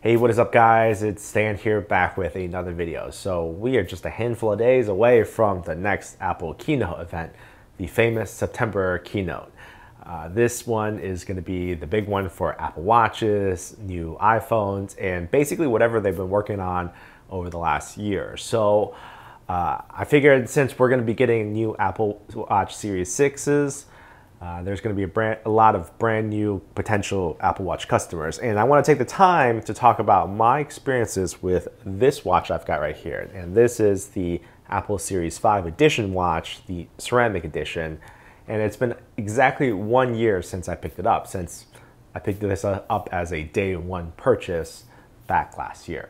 Hey, what is up guys? It's Stan here back with another video. So we are just a handful of days away from the next Apple keynote event, the famous September keynote. This one is going to be the big one for Apple Watches, new iPhones, and basically whatever they've been working on over the last year. So I figured since we're going to be getting new Apple Watch Series 6s, there's going to be a lot of brand new potential Apple Watch customers. And I want to take the time to talk about my experiences with this watch I've got right here. And this is the Apple Series 5 Edition watch, the ceramic edition. And it's been exactly 1 year since I picked it up, since I picked this up as a day one purchase back last year.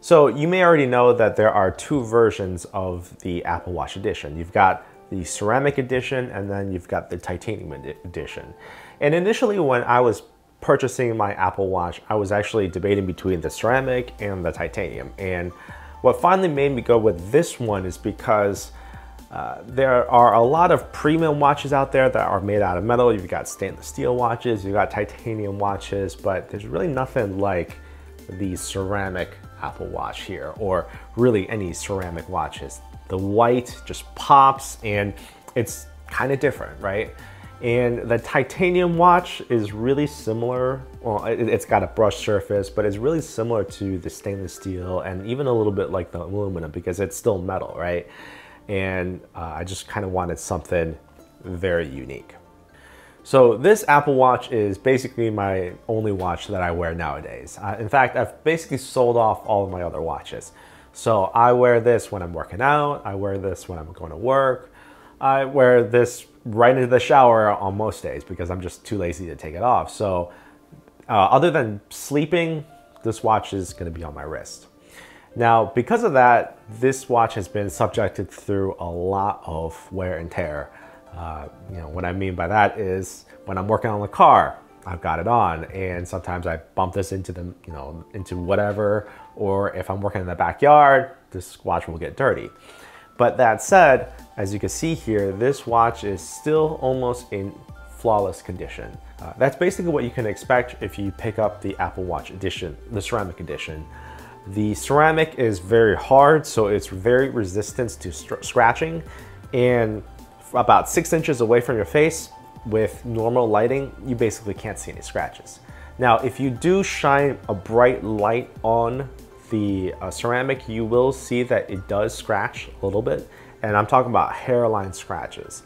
So you may already know that there are two versions of the Apple Watch edition. You've got the ceramic edition and then you've got the titanium edition. And initially when I was purchasing my Apple Watch, I was actually debating between the ceramic and the titanium. And what finally made me go with this one is because there are a lot of premium watches out there that are made out of metal. You've got stainless steel watches, you've got titanium watches, but there's really nothing like the ceramic Apple Watch here, or really any ceramic watches. The white just pops and it's kind of different, right? And the titanium watch is really similar. Well, it's got a brushed surface, but it's really similar to the stainless steel and even a little bit like the aluminum because it's still metal, right? And I just kind of wanted something very unique. So this Apple Watch is basically my only watch that I wear nowadays. In fact, I've basically sold off all of my other watches. So I wear this when I'm working out, I wear this when I'm going to work, I wear this right into the shower on most days because I'm just too lazy to take it off. So other than sleeping, this watch is going to be on my wrist. Now, because of that, this watch has been subjected through a lot of wear and tear. What I mean by that is when I'm working on the car, I've got it on, and sometimes I bump this into the, into whatever, or if I'm working in the backyard, this watch will get dirty. But that said, as you can see here, this watch is still almost in flawless condition. That's basically what you can expect if you pick up the Apple Watch edition, the ceramic edition. The ceramic is very hard, so it's very resistant to scratching, and about 6 inches away from your face with normal lighting, you basically can't see any scratches. Now, if you do shine a bright light on the ceramic, you will see that it does scratch a little bit. And I'm talking about hairline scratches.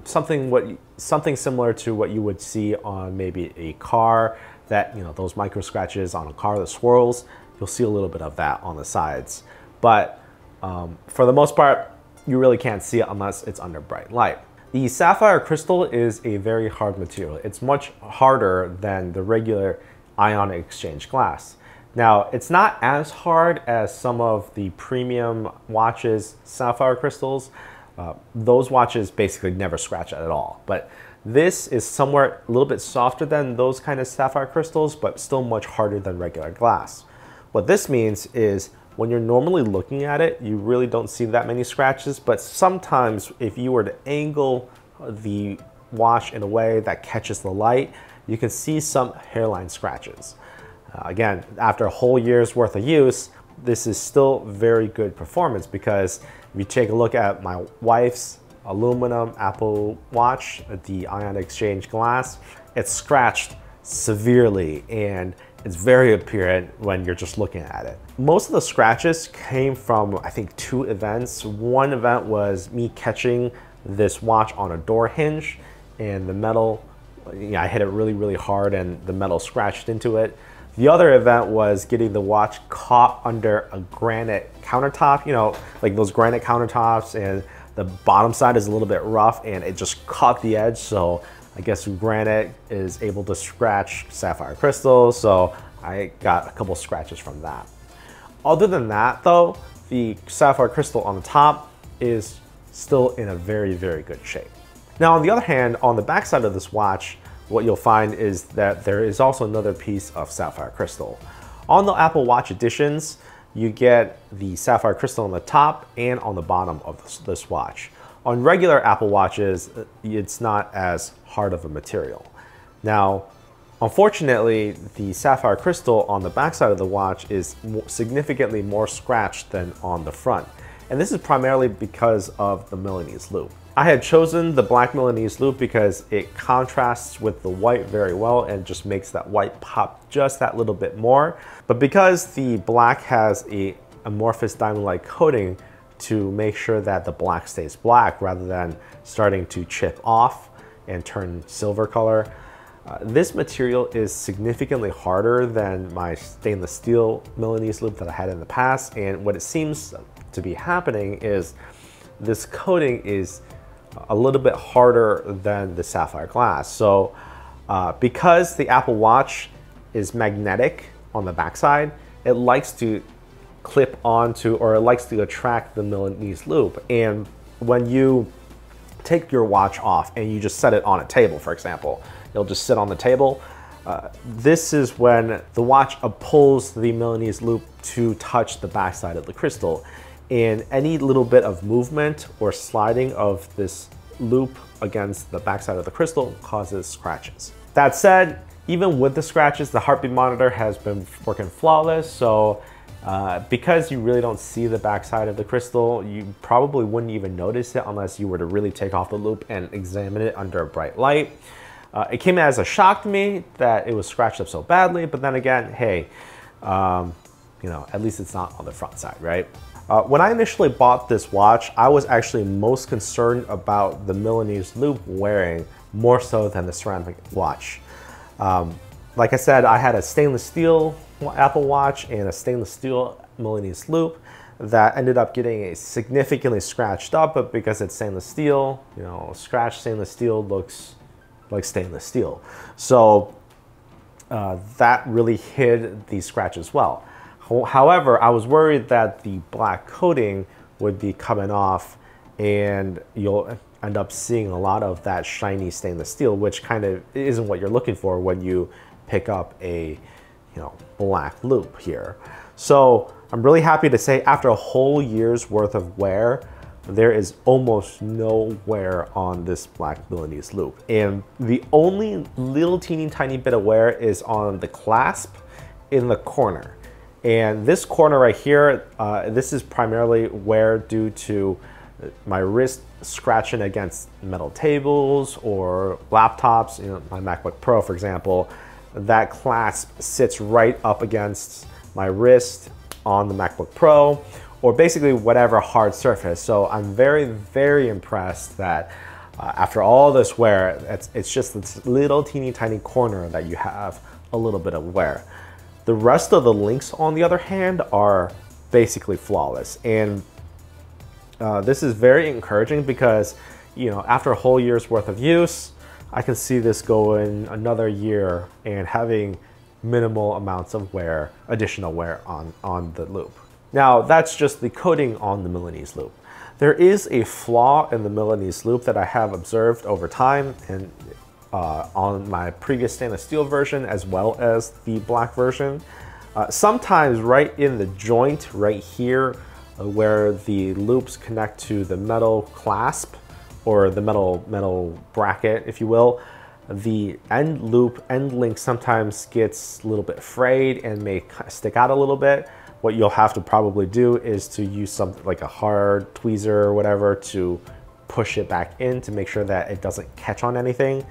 Something similar to what you would see on maybe a car that, those micro scratches on a car that swirls, you'll see a little bit of that on the sides. But for the most part, you really can't see it unless it's under bright light. The sapphire crystal is a very hard material. It's much harder than the regular ionic exchange glass. Now, it's not as hard as some of the premium watches, sapphire crystals. Those watches basically never scratch at all. But this is somewhere a little bit softer than those kind of sapphire crystals, but still much harder than regular glass. What this means is when you're normally looking at it, you really don't see that many scratches, but sometimes if you were to angle the watch in a way that catches the light, you can see some hairline scratches. Again, after a whole year's worth of use, this is still very good performance because if you take a look at my wife's aluminum Apple Watch, the ionic exchange glass, it's scratched severely and it's very apparent when you're just looking at it. Most of the scratches came from, I think, 2 events. One event was me catching this watch on a door hinge and the metal, I hit it really, really hard and the metal scratched into it. The other event was getting the watch caught under a granite countertop, like those granite countertops, and the bottom side is a little bit rough and it just caught the edge. So I guess granite is able to scratch sapphire crystals, so I got a couple scratches from that. Other than that though, the sapphire crystal on the top is still in a very, very good shape. Now on the other hand, on the back side of this watch, what you'll find is that there is also another piece of sapphire crystal. On the Apple Watch editions, you get the sapphire crystal on the top and on the bottom of this watch. On regular Apple Watches, it's not as hard of a material. Now, unfortunately, the sapphire crystal on the backside of the watch is significantly more scratched than on the front. And this is primarily because of the Milanese Loop. I had chosen the black Milanese Loop because it contrasts with the white very well and just makes that white pop just that little bit more. But because the black has a amorphous diamond-like coating to make sure that the black stays black rather than starting to chip off and turn silver color, this material is significantly harder than my stainless steel Milanese Loop that I had in the past. And what it seems to be happening is this coating is a little bit harder than the sapphire glass. So because the Apple Watch is magnetic on the backside, it likes to clip onto, or it likes to attract the Milanese Loop. And when you take your watch off and you just set it on a table, for example, it'll just sit on the table. This is when the watch pulls the Milanese Loop to touch the backside of the crystal. And any little bit of movement or sliding of this loop against the backside of the crystal causes scratches. That said, even with the scratches, the heartbeat monitor has been working flawless. So because you really don't see the backside of the crystal, you probably wouldn't even notice it unless you were to really take off the loop and examine it under a bright light. It came as a shock to me that it was scratched up so badly, but then again, hey, you know, at least it's not on the front side, right? When I initially bought this watch, I was actually most concerned about the Milanese Loop wearing more so than the ceramic watch. Like I said, I had a stainless steel Apple Watch and a stainless steel Milanese Loop that ended up getting significantly scratched up, but because it's stainless steel, you know, scratched stainless steel looks like stainless steel. So that really hid the scratch as well. However, I was worried that the black coating would be coming off and you'll end up seeing a lot of that shiny stainless steel, which kind of isn't what you're looking for when you pick up a, you know, black loop here. So I'm really happy to say after a whole year's worth of wear, there is almost no wear on this black Milanese Loop. And the only little teeny tiny bit of wear is on the clasp in the corner. And this corner right here, this is primarily wear due to my wrist scratching against metal tables or laptops. You know, my MacBook Pro, for example, that clasp sits right up against my wrist on the MacBook Pro, or basically whatever hard surface. So I'm very, very impressed that after all this wear, it's just this little teeny tiny corner that you have a little bit of wear. The rest of the links, on the other hand, are basically flawless. And this is very encouraging because, you know, after a whole year's worth of use, I can see this going another year and having minimal amounts of wear, additional wear on the loop. Now, that's just the coating on the Milanese Loop. There is a flaw in the Milanese Loop that I have observed over time, and on my previous stainless steel version as well as the black version. Sometimes right in the joint right here where the loops connect to the metal clasp or the metal bracket, if you will, the end link sometimes gets a little bit frayed and may stick out a little bit. What you'll have to probably do is to use something like a hard tweezer or whatever to push it back in to make sure that it doesn't catch on anything.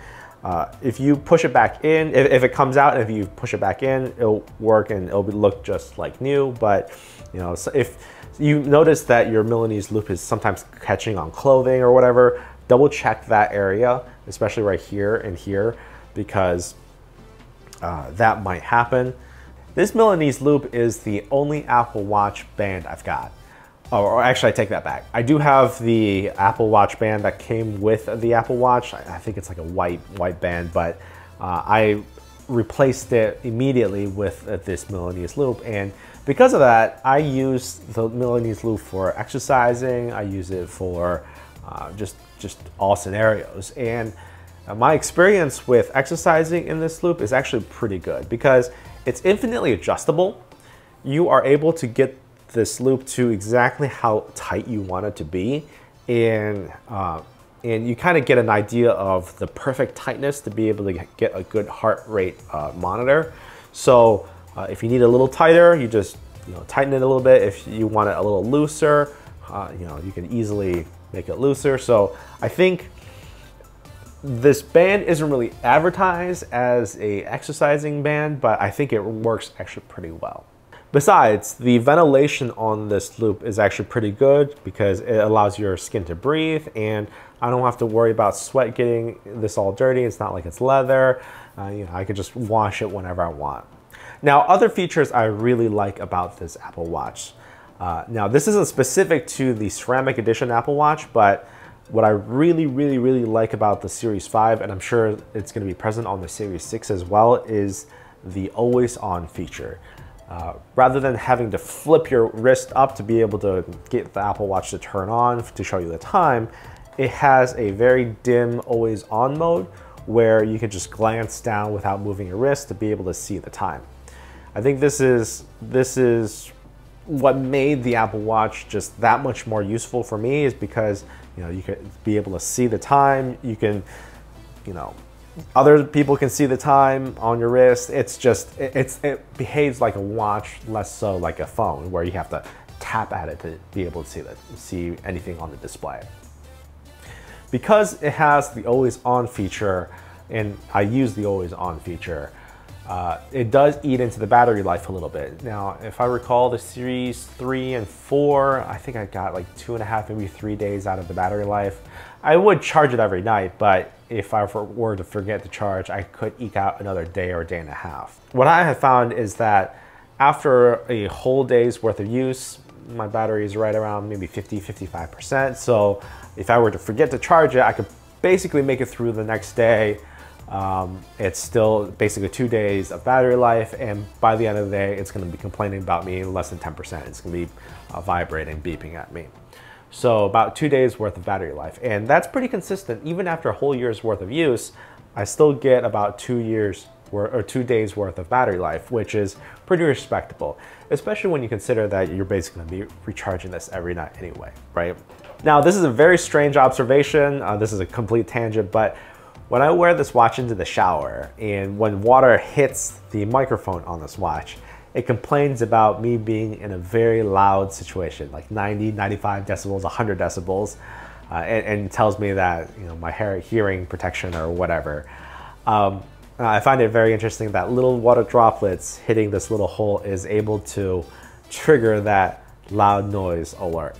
If you push it back in, if it comes out and if you push it back in, it'll work and it'll look just like new. But you know, so if you notice that your Milanese Loop is sometimes catching on clothing or whatever, double check that area, especially right here and here, because that might happen. This Milanese Loop is the only Apple Watch band I've got. Or actually, I take that back. I do have the Apple Watch band that came with the Apple Watch. I think it's like a white band, but I replaced it immediately with this Milanese Loop. And because of that, I use the Milanese Loop for exercising. I use it for just all scenarios. And my experience with exercising in this loop is actually pretty good because it's infinitely adjustable. You are able to get this loop to exactly how tight you want it to be, and you kind of get an idea of the perfect tightness to be able to get a good heart rate monitor. So if you need a little tighter, you just tighten it a little bit. If you want it a little looser, you can easily make it looser. So I think this band isn't really advertised as a exercising band, but I think it works actually pretty well. Besides, the ventilation on this loop is actually pretty good because it allows your skin to breathe, and I don't have to worry about sweat getting this all dirty. It's not like it's leather. I can just wash it whenever I want. Now, other features I really like about this Apple Watch. Now, this isn't specific to the ceramic edition Apple Watch, but what I really like about the Series 5, and I'm sure it's going to be present on the Series 6 as well, is the always on feature. Rather than having to flip your wrist up to be able to get the Apple Watch to turn on to show you the time, it has a very dim always on mode where you can just glance down without moving your wrist to be able to see the time. I think this is what made the Apple Watch just that much more useful for me, is because you could be able to see the time. You can, other people can see the time on your wrist. It's just, it behaves like a watch, less so like a phone where you have to tap at it to be able to see anything on the display. Because it has the always on feature, and I use the always on feature, it does eat into the battery life a little bit. Now, if I recall, the Series 3 and 4, I think I got like 2.5, maybe 3 days out of the battery life. I would charge it every night, but if I were to forget to charge, I could eke out another day or a day and a half. What I have found is that after a whole day's worth of use, my battery is right around maybe 50–55%. So if I were to forget to charge it, I could basically make it through the next day. It's still basically 2 days of battery life, and by the end of the day, it's going to be complaining about me less than 10%. It's going to be vibrating, beeping at me. So about 2 days worth of battery life, and that's pretty consistent. Even after a whole year's worth of use, I still get about 2 days worth of battery life, which is pretty respectable, especially when you consider that you're basically going to be recharging this every night anyway, right? Now, this is a very strange observation. This is a complete tangent, but when I wear this watch into the shower, and when water hits the microphone on this watch, it complains about me being in a very loud situation, like 90, 95 decibels, 100 decibels, and tells me that my hearing protection or whatever. I find it very interesting that little water droplets hitting this little hole is able to trigger that loud noise alert.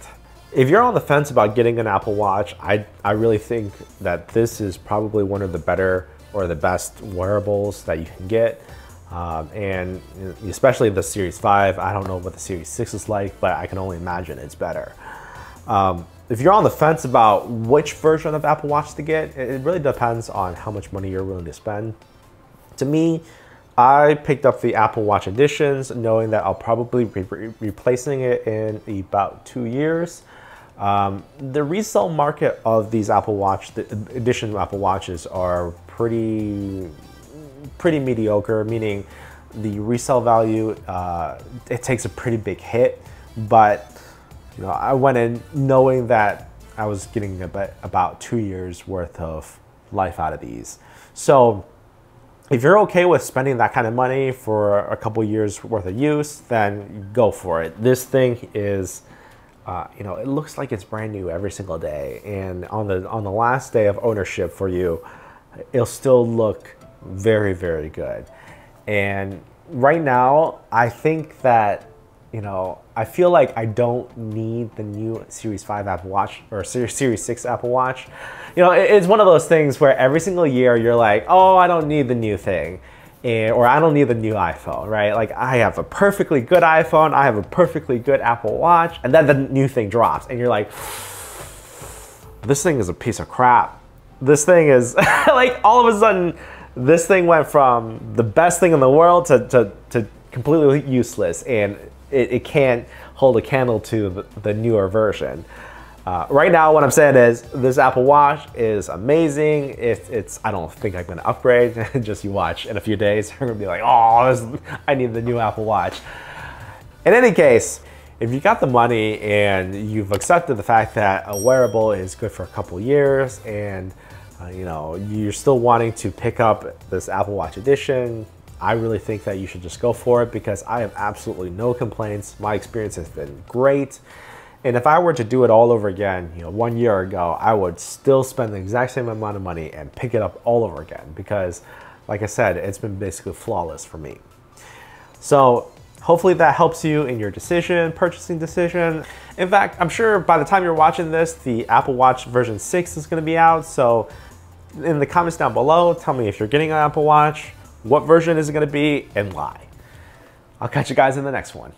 If you're on the fence about getting an Apple Watch, I really think that this is probably one of the better or the best wearables that you can get. And especially the Series 5. I don't know what the Series 6 is like, but I can only imagine it's better. If you're on the fence about which version of Apple Watch to get, it really depends on how much money you're willing to spend. To me, I picked up the Apple Watch editions knowing that I'll probably be replacing it in about 2 years. The resale market of these the edition Apple Watches are pretty mediocre, meaning the resale value, it takes a pretty big hit, but I went in knowing that I was getting about 2 years worth of life out of these. So if you're okay with spending that kind of money for a couple years worth of use, then go for it. This thing is, it looks like it's brand new every single day, and on the last day of ownership for you, it'll still look very, very good. And right now, I think that, I feel like I don't need the new Series 5 Apple Watch or Series 6 Apple Watch. It's one of those things where every single year you're like, oh, I don't need the new thing. Or I don't need the new iPhone, right? Like, I have a perfectly good iPhone, I have a perfectly good Apple Watch, and then the new thing drops, and you're like, this thing is a piece of crap. This thing is, like, all of a sudden, this thing went from the best thing in the world to completely useless, and it can't hold a candle to the newer version. Right now, what I'm saying is this Apple Watch is amazing. I don't think I'm gonna upgrade. Just you watch in a few days, I'm gonna be like, oh, I need the new Apple Watch. In any case, if you got the money and you've accepted the fact that a wearable is good for a couple years, and you know, you're still wanting to pick up this Apple Watch Edition, I really think that you should just go for it, because I have absolutely no complaints. My experience has been great. And if I were to do it all over again, you know, 1 year ago, I would still spend the exact same amount of money and pick it up all over again, because like I said, it's been basically flawless for me. So hopefully that helps you in your purchasing decision. In fact, I'm sure by the time you're watching this, the Apple Watch version 6 is going to be out. So in the comments down below, tell me if you're getting an Apple Watch, what version is it going to be, and why. I'll catch you guys in the next one.